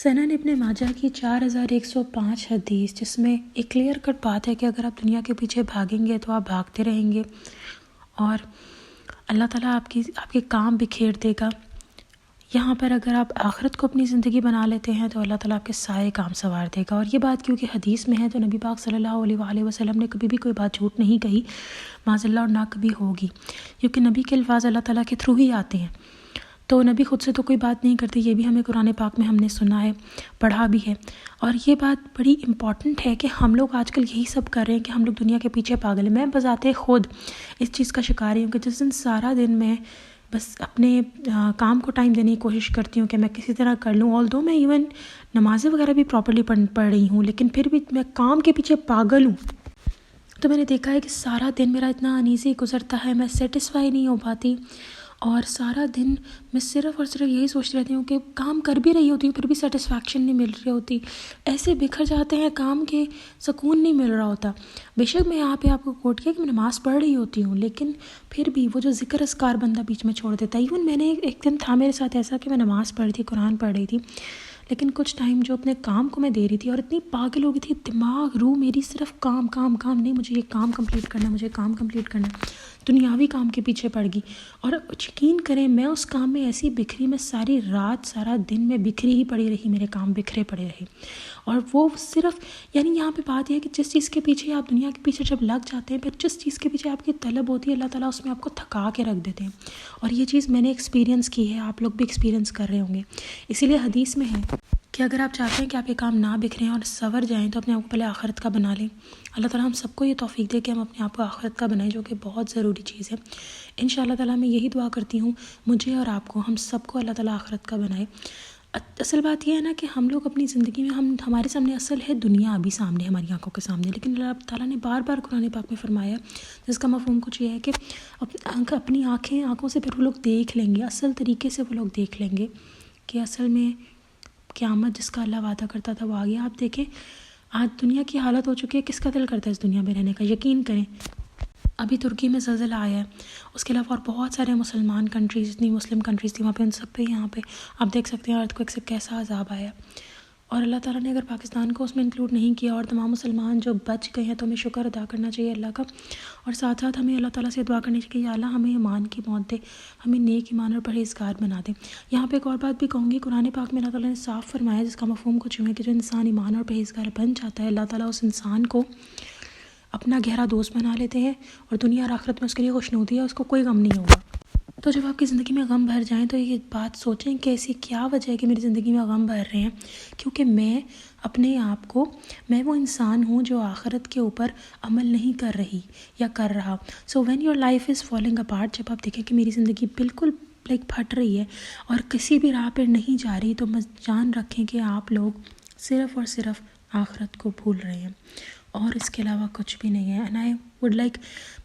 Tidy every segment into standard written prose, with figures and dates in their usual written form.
سنن ابن ماجہ کی 4105 حدیث، جس میں ایک کلیئر کٹ بات ہے کہ اگر آپ دنیا کے پیچھے بھاگیں گے تو آپ بھاگتے رہیں گے اور اللہ تعالیٰ آپ کے کام بکھیر دے گا۔ یہاں پر اگر آپ آخرت کو اپنی زندگی بنا لیتے ہیں تو اللہ تعالیٰ آپ کے سارے کام سنوار دے گا۔ اور یہ بات کیونکہ حدیث میں ہے تو نبی پاک صلی اللہ علیہ وآلہ وسلم نے کبھی بھی کوئی بات جھوٹ نہیں کہی، معاذ اللہ، اور نہ کبھی ہوگی، کیونکہ نبی کے الفاظ اللہ تعالیٰ کے تھرو ہی آتے ہیں، تو نبی خود سے تو کوئی بات نہیں کرتے۔ یہ بھی ہمیں قرآن پاک میں ہم نے سنا ہے، پڑھا بھی ہے، اور یہ بات بڑی امپورٹنٹ ہے کہ ہم لوگ آج کل یہی سب کر رہے ہیں کہ ہم لوگ دنیا کے پیچھے پاگل ہیں۔ میں بذات خود اس چیز کا شکار ہوں کہ جس دن سارا دن میں بس اپنے کام کو ٹائم دینے کی کوشش کرتی ہوں کہ میں کسی طرح کر لوں، آلدو میں ایون نمازیں وغیرہ بھی پراپرلی پڑھ رہی ہوں، لیکن پھر بھی میں کام کے پیچھے پاگل ہوں، تو میں نے دیکھا ہے کہ سارا دن میرا اتنا انیزی گزرتا ہے، میں سیٹسفائی نہیں ہو پاتی، اور سارا دن میں صرف اور صرف یہی سوچتی رہتی ہوں کہ کام کر بھی رہی ہوتی ہوں پھر بھی سیٹسفیکشن نہیں مل رہی ہوتی، ایسے بکھر جاتے ہیں کام کے، سکون نہیں مل رہا ہوتا۔ بے شک میں یہاں پہ آپ کو کوٹ کیا کہ میں نماز پڑھ رہی ہوتی ہوں، لیکن پھر بھی وہ جو ذکر اذکار بندہ بیچ میں چھوڑ دیتا ہے۔ ایون میں نے ایک دن تھا میرے ساتھ ایسا کہ میں نماز پڑھ رہی تھی، قرآن پڑھ رہی تھی، لیکن کچھ ٹائم جو اپنے کام کو میں دے رہی تھی اور اتنی پاگل ہو گئی تھی، دماغ روح میری صرف کام کام کام، نہیں مجھے یہ کام کمپلیٹ کرنا، مجھے کام کمپلیٹ کرنا، دنیاوی کام کے پیچھے پڑ گئی۔ اور یقین کریں میں اس کام میں ایسی بکھری، میں ساری رات سارا دن میں بکھری ہی پڑی رہی، میرے کام بکھرے پڑے رہے، اور وہ صرف یعنی یہاں پہ بات یہ ہے کہ جس چیز کے پیچھے آپ دنیا کے پیچھے جب لگ جاتے ہیں، پھر جس چیز کے پیچھے آپ کی طلب ہوتی ہے اللہ تعالیٰ اس میں آپ کو تھکا کے رکھ دیتے ہیں، اور یہ چیز میں نے ایکسپیرینس کی ہے، آپ لوگ بھی ایکسپیرینس کر رہے ہوں گے۔ اسی لیے حدیث میں ہے کہ اگر آپ چاہتے ہیں کہ آپ یہ کام نہ بکھریں اور سنور جائیں تو اپنے آپ کو پہلے آخرت کا بنا لیں۔ اللہ تعالیٰ ہم سب کو یہ توفیق دے کہ ہم اپنے آپ کو آخرت کا بنائیں، جو کہ بہت ضروری چیز ہے۔ انشاءاللہ تعالیٰ میں یہی دعا کرتی ہوں، مجھے اور آپ کو، ہم سب کو اللہ تعالیٰ آخرت کا بنائے۔ اصل بات یہ ہے نا کہ ہم لوگ اپنی زندگی میں ہمارے سامنے اصل ہے دنیا ابھی سامنے، ہماری آنکھوں کے سامنے، لیکن اللہ تعالیٰ نے بار بار قرآن پاک میں فرمایا، جس کا مفہوم کچھ یہ ہے کہ اپنی آنکھوں سے پھر وہ لوگ دیکھ لیں گے، اصل طریقے سے وہ لوگ دیکھ لیں گے کہ اصل میں قیامت جس کا اللہ وعدہ کرتا تھا وہ آ گیا۔ آپ دیکھیں آج دنیا کی حالت ہو چکی ہے، کس کا دل کرتا ہے اس دنیا میں رہنے کا؟ یقین کریں ابھی ترکی میں زلزلہ آیا ہے، اس کے علاوہ اور بہت سارے مسلمان کنٹریز، جتنی مسلم کنٹریز تھیں وہاں پہ، ان سب پہ یہاں پہ آپ دیکھ سکتے ہیں ارتھ سے کیسا عذاب آیا، اور اللہ تعالیٰ نے اگر پاکستان کو اس میں انکلوڈ نہیں کیا اور تمام مسلمان جو بچ گئے ہیں تو ہمیں شکر ادا کرنا چاہیے اللہ کا، اور ساتھ ساتھ ہمیں اللہ تعالیٰ سے دعا کرنی چاہیے کہ یا اللہ ہمیں ایمان کی موت دے، ہمیں نیک ایمان اور پرہیزگار بنا دے۔ یہاں پہ ایک اور بات بھی کہوں گی، قرآن پاک میں اللہ تعالیٰ نے صاف فرمایا، جس کا مفہوم کچھ یوں ہے کہ جو انسان ایمان اور پرہیزگار بن جاتا ہے، اللہ تعالیٰ اس انسان کو اپنا گہرا دوست بنا لیتے ہیں، اور دنیا اور آخرت میں اس کے لیے خوشنودی ہے، اس کو کوئی غم نہیں ہوگا۔ تو جب آپ کی زندگی میں غم بھر جائیں تو یہ بات سوچیں کہ ایسی کیا وجہ ہے کہ میری زندگی میں غم بھر رہے ہیں، کیونکہ میں اپنے آپ کو، میں وہ انسان ہوں جو آخرت کے اوپر عمل نہیں کر رہی یا کر رہا۔ So when your life is falling apart, جب آپ دیکھیں کہ میری زندگی بالکل پھٹ رہی ہے اور کسی بھی راہ پہ نہیں جا رہی، تو جان رکھیں کہ آپ لوگ صرف اور صرف آخرت کو بھول رہے ہیں، اور اس کے علاوہ کچھ بھی نہیں ہے۔ اینڈ آئی وڈ لائک،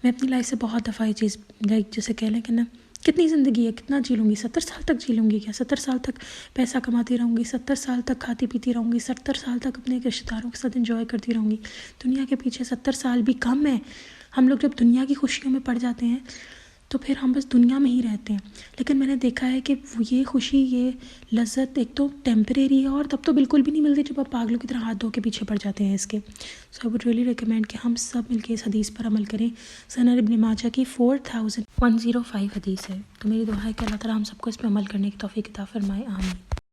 میں اپنی لائف سے بہت دفعہ یہ چیز جیسے کہہ لیں کہ نا کتنی زندگی ہے، کتنا جی لوں گی، 70 سال تک جی لوں گی کیا؟ 70 سال تک پیسہ کماتی رہوں گی، 70 سال تک کھاتی پیتی رہوں گی، 70 سال تک اپنے رشتہ داروں کے ساتھ انجوائے کرتی رہوں گی؟ دنیا کے پیچھے 70 سال بھی کم ہے۔ ہم لوگ جب دنیا کی خوشیوں میں پڑ جاتے ہیں تو پھر ہم بس دنیا میں ہی رہتے ہیں، لیکن میں نے دیکھا ہے کہ یہ خوشی، یہ لذت ایک تو ٹیمپریری ہے، اور تب تو بالکل بھی نہیں ملتی جب آپ پاگلوں کی طرح ہاتھ دھو کے پیچھے پڑ جاتے ہیں اس کے۔ سو آئی وڈ ریئلی ریکمینڈ کہ ہم سب مل کے اس حدیث پر عمل کریں۔ سنن ابن ماجہ کی 4105 حدیث ہے، تو میری دعا ہے کہ اللہ تعالیٰ ہم سب کو اس پہ عمل کرنے کی توفیق عطا فرمائے، آمین۔